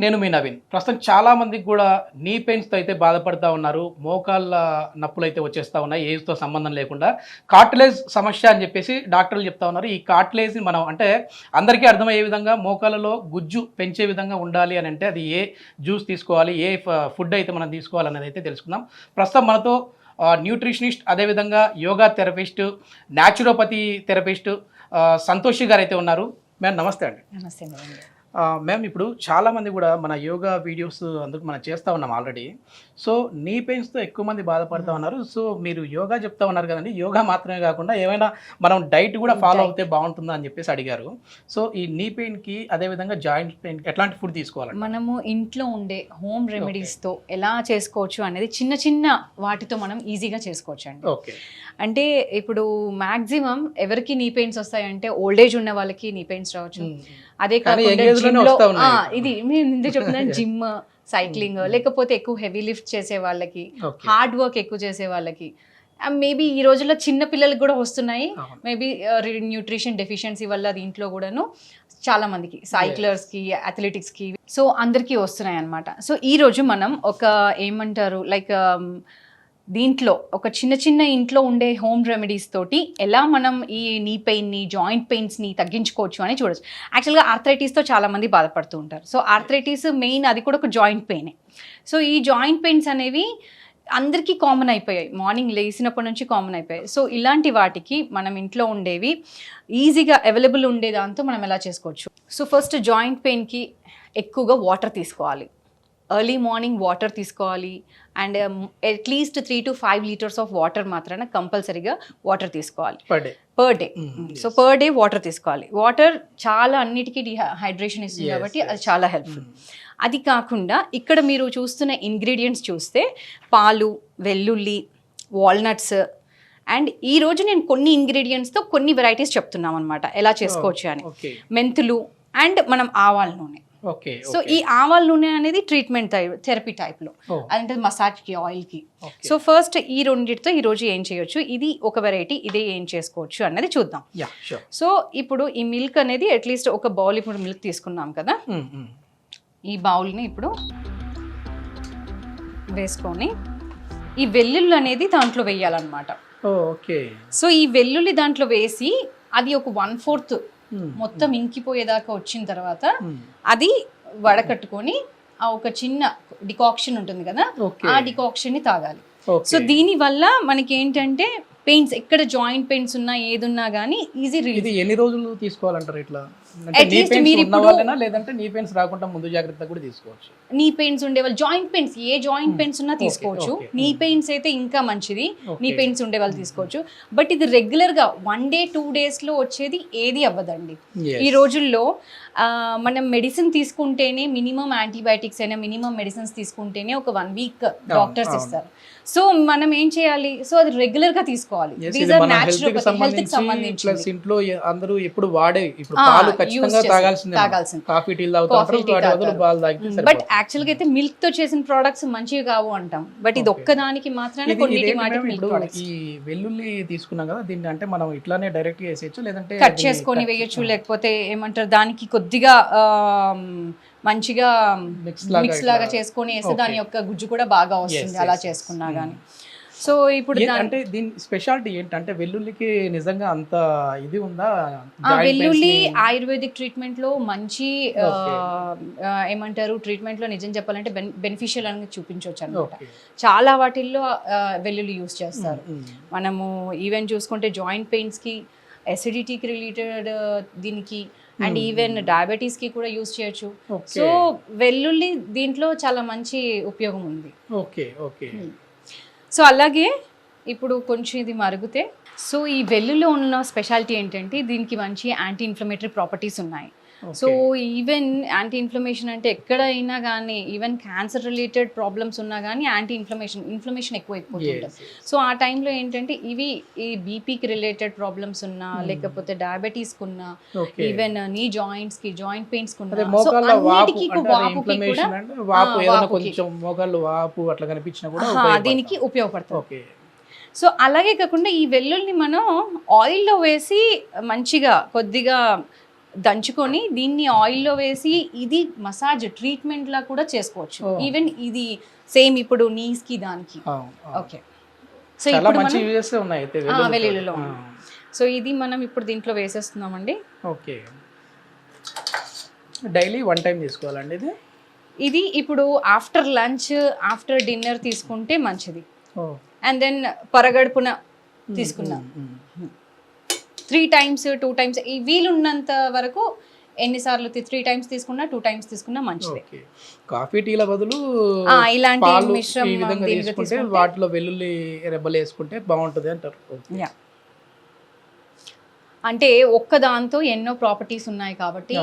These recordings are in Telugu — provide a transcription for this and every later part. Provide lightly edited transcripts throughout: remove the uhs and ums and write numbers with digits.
నేను మీ నవీన్. ప్రస్తుతం చాలా మందికి కూడా నీ పెయిన్స్తో అయితే బాధపడుతూ ఉన్నారు. మోకాళ్ళ నొప్పులు అయితే వచ్చేస్తూ ఉన్నాయి ఏజ్తో సంబంధం లేకుండా. కార్టిలేజ్ సమస్య అని చెప్పేసి డాక్టర్లు చెప్తా ఉన్నారు. ఈ కార్టిలేజ్ని మనం అంటే అందరికీ అర్థమయ్యే విధంగా మోకాళ్ళలో గుజ్జు పెంచే విధంగా ఉండాలి అని అంటే అది ఏ జ్యూస్ తీసుకోవాలి, ఏ ఫుడ్ అయితే మనం తీసుకోవాలనేది అయితే తెలుసుకుందాం. ప్రస్తుతం మనతో న్యూట్రిషనిస్ట్, అదేవిధంగా yoga therapist, naturopathy therapist Santoshi గారు అయితే ఉన్నారు. మ్యామ్ నమస్తే అండి. నమస్తే అండి. మ్యామ్ ఇప్పుడు చాలామంది కూడా మన యోగా వీడియోస్ అందుకు మనం చేస్తూ ఉన్నాం ఆల్రెడీ. సో నీ పెయిన్స్తో ఎక్కువ మంది బాధపడుతూ ఉన్నారు. సో మీరు యోగా చెప్తా ఉన్నారు కదండి, యోగా మాత్రమే కాకుండా ఏమైనా మనం డైట్ కూడా ఫాలో అవుతే బాగుంటుందా అని చెప్పేసి అడిగారు. సో ఈ నీ పెయిన్కి అదేవిధంగా జాయింట్ పెయిన్కి ఎట్లాంటి ఫుడ్ తీసుకోవాలి? మనము ఇంట్లో ఉండే హోమ్ రెమెడీస్తో ఎలా చేసుకోవచ్చు అనేది చిన్న చిన్న వాటితో మనం ఈజీగా చేసుకోవచ్చు అండి. ఓకే. అంటే ఇప్పుడు మ్యాక్సిమం ఎవరికి నీ పెయిన్స్ వస్తాయంటే ఓల్డ్ ఏజ్ ఉన్న వాళ్ళకి నీ పెయిన్స్ రావచ్చు. అదే కాకుండా ఇది మేము ఎందుకు చెప్తున్నాను, జిమ్, సైక్లింగ్, లేకపోతే ఎక్కువ హెవీ లిఫ్ట్ చేసే వాళ్ళకి, హార్డ్ వర్క్ ఎక్కువ చేసే వాళ్ళకి, మేబీ ఈ రోజుల్లో చిన్న పిల్లలకి కూడా వస్తున్నాయి. మేబీ న్యూట్రిషన్ డెఫిషియన్సీ వల్ల దీంట్లో కూడాను చాలా మందికి, సైక్లర్స్కి, అథ్లెటిక్స్కి, సో అందరికీ వస్తున్నాయి అన్నమాట. సో ఈరోజు మనం ఒక ఏమంటారు లైక్ దీంట్లో ఒక చిన్న చిన్న ఇంట్లో ఉండే హోమ్ రెమెడీస్ తోటి ఎలా మనం ఈ నీ పెయిన్ని, జాయింట్ పెయిన్స్ని తగ్గించుకోవచ్చు అని చూడొచ్చు. యాక్చువల్గా ఆర్థరైటిస్తో చాలామంది బాధపడుతూ ఉంటారు. సో ఆర్థరైటిస్ మెయిన్ అది కూడా ఒక జాయింట్ పెయినే. సో ఈ జాయింట్ పెయిన్స్ అనేవి అందరికీ కామన్ అయిపోయాయి, మార్నింగ్ లేచినప్పటి నుంచి కామన్ అయిపోయాయి. సో ఇలాంటి వాటికి మనం ఇంట్లో ఉండేవి ఈజీగా అవైలబుల్ ఉండే దాంతో మనం ఎలా చేసుకోవచ్చు. సో ఫస్ట్ జాయింట్ పెయిన్కి ఎక్కువగా వాటర్ తీసుకోవాలి. ఎర్లీ మార్నింగ్ వాటర్ తీసుకోవాలి. And at least 3 to 5 liters of water మాత్రాన కంపల్సరీగా వాటర్ తీసుకోవాలి per day. So per day water తీసుకోవాలి. వాటర్ చాలా అన్నిటికీ హైడ్రేషన్ ఇస్తుంది కాబట్టి అది చాలా హెల్ప్ఫుల్. అది కాకుండా ఇక్కడ మీరు చూస్తున్న ఇంగ్రీడియంట్స్ చూస్తే పాలు, వెల్లుల్లి, వాల్నట్స్, అండ్ ఈరోజు నేను కొన్ని ఇంగ్రీడియంట్స్తో కొన్ని వెరైటీస్ చెప్తున్నాం అనమాట ఎలా చేసుకోవచ్చు అని. మెంతులు అండ్ మనం ఆవాల నూనె. సో ఈ ఆవాల నూనె అనేది ట్రీట్మెంట్ థెరపీ టైప్లో, అంటే మసాజ్కి, ఆయిల్కి. సో ఫస్ట్ ఈ రెండింటితో ఈరోజు ఏం చేయొచ్చు, ఇది ఒక వెరైటీ, ఇదే ఏం చేసుకోవచ్చు అన్నది చూద్దాం. సో ఇప్పుడు ఈ మిల్క్ అనేది అట్లీస్ట్ ఒక బౌల్, ఇప్పుడు మిల్క్ తీసుకున్నాం కదా, ఈ బౌల్ని ఇప్పుడు వేసుకొని ఈ వెల్లుల్లి అనేది దాంట్లో వేయాలన్నమాట. సో ఈ వెల్లుల్లి దాంట్లో వేసి అది ఒక 1/4 మొత్తం ఇంకిపోయేదాకా వచ్చిన తర్వాత అది వడకట్టుకొని ఆ ఒక చిన్న డికాక్షన్ ఉంటుంది కదా, ఆ డికాక్షన్ ని తాగాలి. సో దీని వల్ల మనకి ఏంటంటే పెయిన్స్, ఎక్కడ జాయింట్ పెయిన్స్ ఉన్నా ఏదున్నా కానీ ఈజీ రిలీఫ్. ఎన్ని రోజులు తీసుకోవాలంటారు ఇట్లా? లేదంటే నీ పెయిన్స్ రాకుండా ముందు జాగ్రత్త కూడా తీసుకోవచ్చు? నీ పెయిన్స్ ఉండేవాళ్ళు, జాయింట్ పెయిన్స్, ఏ జాయింట్ పెయిన్స్ ఉన్నా తీసుకోవచ్చు. నీ పెయిన్స్ అయితే ఇంకా మంచిది, నీ పెయిన్స్ ఉండే వాళ్ళు తీసుకోవచ్చు. బట్ ఇది రెగ్యులర్ గా 1 day 2 days లో వచ్చేది ఏది అవ్వదండి. ఈ రోజుల్లో మనం మెడిసిన్ తీసుకుంటేనే, మినిమం యాంటీబయాటిక్స్ అయినా మినిమం మెడిసిన్స్ తీసుకుంటేనే ఒక 1 week డాక్టర్స్ ఇస్తారు. సో మనం ఏం చేయాలి, సో అది రెగ్యులర్ గా తీసుకోవాలి. దీస్ ఆర్ న్యాచురోపతి, హెల్త్ కి సంబంధించి. ప్లస్ ఇంట్లో అందరూ ఎప్పుడు వాడే, ఇప్పుడు పాలు ఖచ్చితంగా తాగాల్సిందే. కాఫీ, టీ తాగుతారు. బట్ యాక్చువల్ గా అయితే మిల్క్ తో చేసిన ప్రొడక్ట్స్ మంచివి కావు అంటాం. బట్ ఇది ఒక్కదానికి మాత్రమే కొన్నిటి మాటికి మిల్క్ ప్రొడక్ట్స్. ఈ వెల్లుల్లి తీసుకున్నాం కదా, దీన్ని అంటే మనం ఇట్లానే డైరెక్ట్ గా వేసేయచ్చు, లేదంటే కట్ చేసుకొని వేయచ్చు, లేకపోతే ఏమంటారు దానికి కొద్దిగా మంచిగా మిక్స్ లాగా చేసుకొని వేస్తే దాని యొక్క గుజ్జు కూడా బాగా వస్తుంది అలా చేసుకున్నా కానీ. సో ఇప్పుడు అంటే దీని స్పెషాలిటీ ఏంటంటే వెల్లుల్లికి నిజంగా అంత ఇది ఉందా? వెల్లుల్లి ఆయుర్వేదిక్ ట్రీట్మెంట్ లో మంచి ఏమంటారు, ట్రీట్మెంట్ లో నిజం చెప్పాలంటే బెనిఫిషియల్ అని చూపించవచ్చు అనమాట. చాలా వాటిల్లో వెల్లుల్లి యూస్ చేస్తారు. మనము ఈవెన్ చూసుకుంటే జాయింట్ పెయిన్స్ కి, ఎసిడిటీకి రిలేటెడ్ దీనికి, అండ్ ఈవెన్ డయాబెటీస్ కి కూడా యూస్ చేయొచ్చు. సో వెల్లుల్లి దీంట్లో చాలా మంచి ఉపయోగం ఉంది. సో అలాగే ఇప్పుడు కొంచెం ఇది మరుగుతే, సో ఈ వెల్లుల్లో ఉన్న స్పెషాలిటీ ఏంటంటే దీనికి మంచి యాంటీ ఇన్ఫ్లమేటరీ ప్రాపర్టీస్ ఉన్నాయి. సో ఈవెన్ యాంటీ ఇన్ఫ్లమేషన్ అంటే ఎక్కడైనా కానీ, ఈవెన్ క్యాన్సర్ రిలేటెడ్ ప్రాబ్లమ్స్ ఉన్నా కానీ యాంటీ ఇన్ఫ్లమేషన్ ఎక్కువైపోతుంది. సో ఆ టైంలో ఏంటంటే ఇవి ఈ బీపీకి రిలేటెడ్ ప్రాబ్లమ్స్ ఉన్నా, లేకపోతే డయాబెటీస్కి ఉన్నా, ఈవెన్ నీ జాయింట్స్కి, జాయింట్ పెయిన్స్కి ఉన్నా, సో అన్నిటికీ వాపుకి కూడా దీనికి ఉపయోగపడుతుంది. సో అలాగే కాకుండా ఈ వెల్లుల్ని మనం ఆయిల్లో వేసి మంచిగా కొద్దిగా దంచుకొని దీన్ని ఆయిల్లో వేసి ఇది మసాజ్ ట్రీట్మెంట్ లా కూడా చేసుకోవచ్చు. ఈవెన్ ఇది సేమ్ ఇప్పుడు నీస్ కి దానికి. ఓకే, సో ఇప్పుడు మనం వెల్లుల్లిలో సో ఇది మనం ఇప్పుడు దీంట్లో వేసేస్తున్నామండి. ఓకే, డైలీ 1 టైం తీసుకోవాలండి ఇది? ఇది ఇప్పుడు ఆఫ్టర్ లంచ్ ఆఫ్టర్ డిన్నర్ తీసుకుంటే మంచిది. అండ్ దెన్ పరగడుపున తీసుకున్నాం 3 టైమ్స్ 2 టైమ్స్ ఈ వీలున్నంత వరకు ఎన్నిసార్లు 3 టైమ్స్ తీసుకున్నా 2 టైమ్స్ తీసుకున్నా మంచిది. కాఫీ టీల బదులు ఇలాంటి మిశ్రమం వాటిలో వెల్లుల్లి రెబ్బలు వేసుకుంటే బాగుంటుంది అంటారు. అంటే ఒక్క దాంతో ఎన్నో ప్రాపర్టీస్ ఉన్నాయి కాబట్టి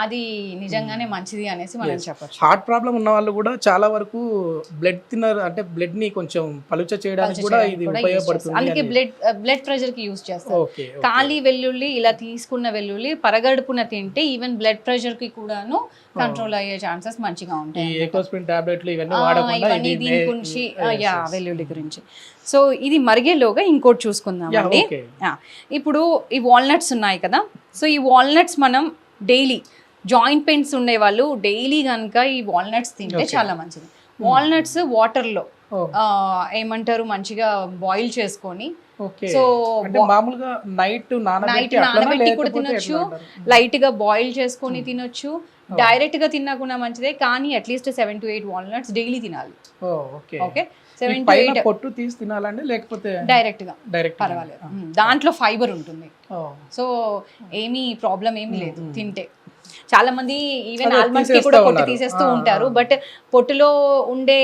అది నిజంగానే మంచిది అనేసి మనం చెప్పొచ్చు. హార్ట్ ప్రాబ్లం ఉన్న వాళ్ళు కూడా చాలా వరకు బ్లడ్ థిన్నర్ అంటే బ్లడ్ ని కొంచెం పలుచ చేయడానికి కూడా ఇది ఉపయోగపడుతుంది. అందుకే బ్లడ్ ప్రెషర్ కి యూజ్ చేస్తారు. ఖాళీ వెల్లుల్లి ఇలా తీసుకున్న వెల్లుల్లి పరగడుపున తింటే ఈవెన్ బ్లడ్ ప్రెషర్ కి కూడాను కంట్రోల్ అయ్యే ఛాన్సెస్ మంచిగా ఉంటాయి. దీని గురించి వెల్లుల్లి గురించి. సో ఇది మరిగేలోగా ఇంకోటి చూసుకుందాం అండి. ఇప్పుడు ఈ వాల్నట్స్ ఉన్నాయి కదా, సో ఈ వాల్నట్స్ మనం డైలీ జాయింట్ పెయిన్స్ ఉండే వాళ్ళు డైలీ కనుక ఈ వాల్నట్స్ తింటే చాలా మంచిది. వాల్నట్స్ వాటర్లో ఏమంటారు మంచిగా బాయిల్ చేసుకొని సో మామూలుగా నైట్ నానబెట్టి కూడా తినొచ్చు, లైట్ గా బాయిల్ చేసుకొని తినొచ్చు, డైరెక్ట్ గా తిన్నా కూడా మంచిదే. కానీ అట్లీస్ట్ 7 to 8 వాల్నట్స్ డైలీ తినాలి. ఓకే, 7 to 8 పొట్టు తీసి తినాలండి లేకపోతే డైరెక్ట్ గా పర్వాలేదు, దాంట్లో ఫైబర్ ఉంటుంది. సో ఏమీ ప్రాబ్లం ఏమీ లేదు తింటే. చాలా మంది ఈవెన్ ఆల్మండ్స్ కి కూడా పొట్టు తీసేస్తూ ఉంటారు, బట్ పొట్టులో ఉండే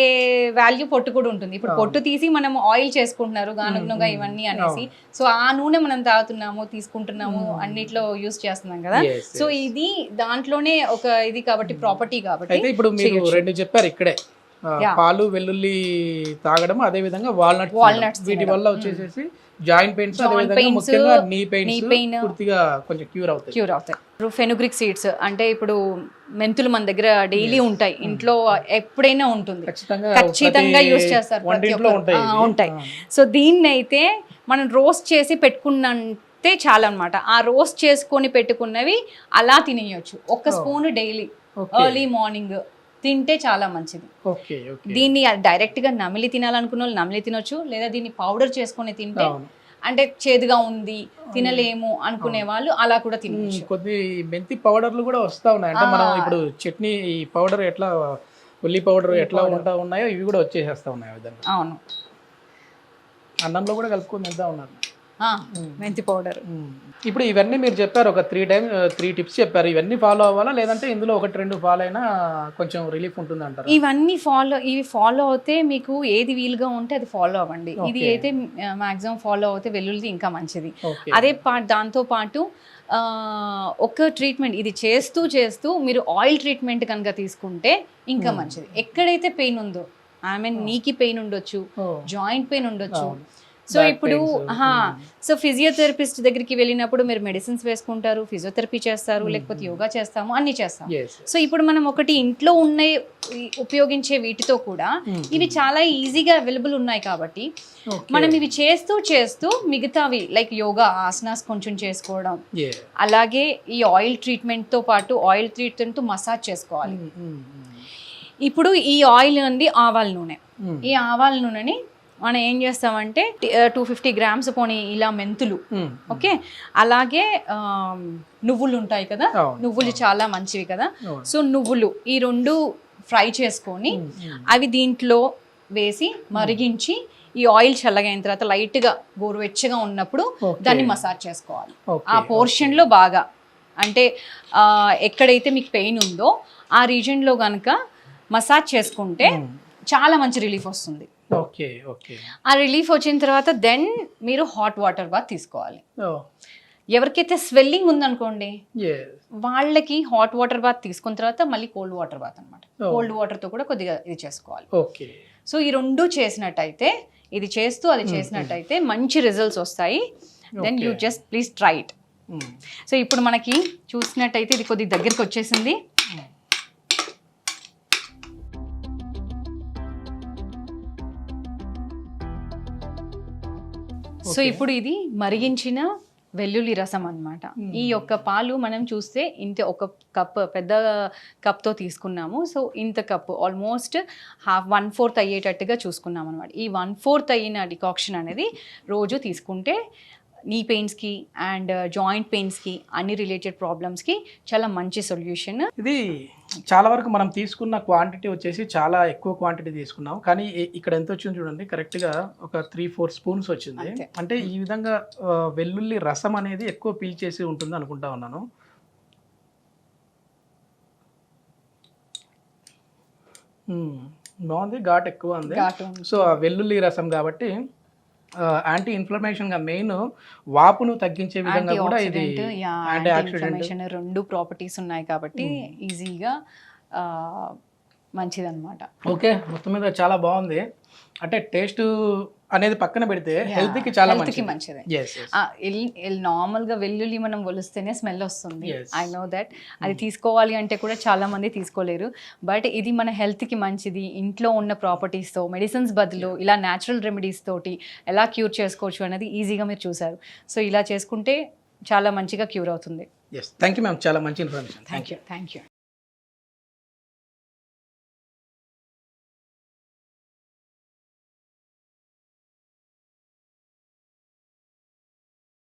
వాల్యూ పొట్టు కూడా ఉంటుంది. ఇప్పుడు పొట్టు తీసి మనం ఆయిల్ చేసుకుంటున్నారు గానుగ ఇవన్నీ అనేసి, సో ఆ నూనె మనం తాగుతున్నాము తీసుకుంటున్నాము అన్నిట్లో యూజ్ చేస్తున్నాం కదా. సో ఇది దాంట్లోనే ఒక ఇది కాబట్టి ప్రాపర్టీ కాబట్టి. ఇప్పుడు మీరు 2 చెప్పారు ఇక్కడే, పాలు వెల్లుల్లి తాగడం, అదే విధంగా వాల్నట్స్ వీటి వల్ల వచ్చేసేసి జాయింట్ పెయిన్స్, అదే విధంగా ముఖ్యంగా నీ పెయిన్స్ పూర్తిగా కొంచెం క్యూర్ అవుతాయి. ఫెనుగ్రిక్ సీడ్స్ అంటే ఇప్పుడు మెంతులు మన దగ్గర డైలీ ఉంటాయి, ఇంట్లో ఎప్పుడైనా ఉంటుంది, ఖచ్చితంగా యూజ్ చేస్తారు, ఉంటాయి. సో దీన్ని అయితే మనం రోస్ట్ చేసి పెట్టుకున్నంతే చాలా అన్నమాట. ఆ రోస్ట్ చేసుకొని పెట్టుకున్నవి అలా తినేయచ్చు. 1 స్పూన్ డైలీ ఎర్లీ మార్నింగ్ తింటే చాలా మంచిది. దీన్ని డైరెక్ట్ గా నమిలి తినాలనుకున్న వాళ్ళు నమిలి తినొచ్చు, లేదా దీన్ని పౌడర్ చేసుకొని తింటే అంటే చేదుగా ఉంది తినలేము అనుకునే వాళ్ళు అలా కూడా తినొచ్చు. కొద్ది మెంతి పౌడర్లు కూడా వస్తా ఉన్నాయి, అంటే మనం ఇప్పుడు చట్నీ ఈ పౌడర్ ఎట్లా ఉల్లి పౌడర్ ఎట్లా ఉన్నాయో ఇవి కూడా వచ్చేసేస్తా ఉన్నాయి. అవును, అన్నంలో కూడా కలుపుకొని తింటా ఉన్నారు మెంతి పౌడర్. ఇప్పుడు ఇవన్నీ మీరు చెప్పారు, ఒక 3 టిప్స్ చెప్పారు. ఇవన్నీ ఫాలో అవ్వాలా లేదంటే ఇందులో 1-2 ఫాలో అయినా కొంచెం రిలీఫ్ ఉంటుంది అంటారు? ఇవి ఫాలో అవుతే మీకు ఏది వీలుగా ఉంటే అది ఫాలో అవ్వండి. ఇది అయితే మాక్సిమం ఫాలో అవుతే వెల్లుల్లి ఇంకా మంచిది. అదే దాంతో పాటు ఒక ట్రీట్మెంట్ ఇది చేస్తూ మీరు ఆయిల్ ట్రీట్మెంట్ కనుక తీసుకుంటే ఇంకా మంచిది. ఎక్కడైతే పెయిన్ ఉందో, ఐ మీన్ నీకి పెయిన్ ఉండొచ్చు, జాయింట్ పెయిన్ ఉండొచ్చు. సో ఇప్పుడు సో ఫిజియోథెరపిస్ట్ దగ్గరికి వెళ్ళినప్పుడు మీరు మెడిసిన్స్ వేసుకుంటారు, ఫిజియోథెరపీ చేస్తారు, లేకపోతే యోగా చేస్తాము, అన్ని చేస్తాం. సో ఇప్పుడు మనం ఒకటి ఇంట్లో ఉన్న ఉపయోగించే వీటితో కూడా ఇవి చాలా ఈజీగా అవైలబుల్ ఉన్నాయి కాబట్టి మనం ఇవి చేస్తూ మిగతావి లైక్ యోగా ఆసనాస్ కొంచెం చేసుకోవడం, అలాగే ఈ ఆయిల్ ట్రీట్మెంట్ తో పాటు ఆయిల్ ట్రీట్మెంట్ తో మసాజ్ చేసుకోవాలి. ఇప్పుడు ఈ ఆయిల్ ఉంది ఆవాల నూనె, ఈ ఆవాల నూనెని మనం ఏం చేస్తామంటే 250 grams పోనీ ఇలా మెంతులు, ఓకే, అలాగే నువ్వులు ఉంటాయి కదా, నువ్వులు చాలా మంచివి కదా. సో నువ్వులు ఈ 2 ఫ్రై చేసుకొని అవి దీంట్లో వేసి మరిగించి ఈ ఆయిల్ చల్లగైన తర్వాత లైట్ గా గోరువెచ్చగా ఉన్నప్పుడు దాన్ని మసాజ్ చేసుకోవాలి. ఆ పోర్షన్ లో బాగా అంటే ఎక్కడైతే మీకు పెయిన్ ఉందో ఆ రీజన్ లో గనక మసాజ్ చేసుకుంటే చాలా మంచి రిలీఫ్ వస్తుంది. ఆ రిలీఫ్ వచ్చిన తర్వాత దెన్ మీరు హాట్ వాటర్ బాత్ తీసుకోవాలి. ఎవరికైతే స్వెల్లింగ్ ఉందనుకోండి వాళ్ళకి హాట్ వాటర్ బాత్ తీసుకున్న తర్వాత మళ్ళీ కోల్డ్ వాటర్ బాత్ అనమాట. కోల్డ్ వాటర్ తో కూడా కొద్దిగా ఇది చేసుకోవాలి. సో ఈ 2 చేసినట్టయితే, ఇది చేస్తూ అది చేసినట్టయితే మంచి రిజల్ట్స్ వస్తాయి. Then you just please try it. So ఇప్పుడు మనకి చూసినట్టయితే ఇది కొద్దిగా దగ్గరికి వచ్చేసింది. సో ఇప్పుడు ఇది మరిగించిన వెల్లుల్లి రసం అన్నమాట. ఈ యొక్క పాలు మనం చూస్తే ఇంత ఒక కప్, పెద్ద కప్తో తీసుకున్నాము. సో ఇంత కప్పు ఆల్మోస్ట్ 1/4 అయ్యేటట్టుగా చూసుకున్నాం అనమాట. ఈ 1/4 అయిన డికాక్షన్ అనేది రోజు తీసుకుంటే నీ పెయిన్స్కి అండ్ జాయింట్ పెయిన్స్కి అన్ని రిలేటెడ్ ప్రాబ్లమ్స్కి చాలా మంచి సొల్యూషన్. ఇది చాలా వరకు మనం తీసుకున్న క్వాంటిటీ వచ్చేసి చాలా ఎక్కువ క్వాంటిటీ తీసుకున్నాం, కానీ ఇక్కడ ఎంత వచ్చింది చూడండి, కరెక్ట్గా ఒక 3-4 స్పూన్స్ వచ్చింది. అంటే ఈ విధంగా వెల్లుల్లి రసం అనేది ఎక్కువ పీల్చేసి ఉంటుంది అనుకుంటా ఉన్నాను. బాగుంది, ఘాట్ ఎక్కువ ఉంది. సో ఆ వెల్లుల్లి రసం కాబట్టి యాంటీ ఇన్ఫ్లమేషన్ గా మెయిన్ వాపును తగ్గించే విధంగా కూడా ఇది యాంటీ ఆక్సిడెంట్ 2 ప్రాపర్టీస్ ఉన్నాయి కాబట్టి ఈజీగా మంచిదన్నమాట. ఓకే, మొత్తం మీద చాలా బాగుంది. అంటే టేస్ట్ అనేది పక్కన పెడితే హెల్త్ కి చాలా మంచిది. నార్మల్ గా వెల్లుల్లి మనం ఒలిస్తేనే స్మెల్ వస్తుంది. I know that. అది తీసుకోవాలి అంటే కూడా చాలా మంది తీసుకోలేరు. బట్ ఇది మన హెల్త్ కి మంచిది. ఇంట్లో ఉన్న ప్రాపర్టీస్ తో మెడిసిన్స్ బదులు ఇలా న్యాచురల్ రెమెడీస్ తోటి ఎలా క్యూర్ చేసుకోవచ్చు అనేది ఈజీగా మీరు చూసారు. సో ఇలా చేసుకుంటే చాలా మంచిగా క్యూర్ అవుతుంది. థ్యాంక్ యూ మ్యామ్, చాలా మంచి ఇన్ఫర్మేషన్. Thank you.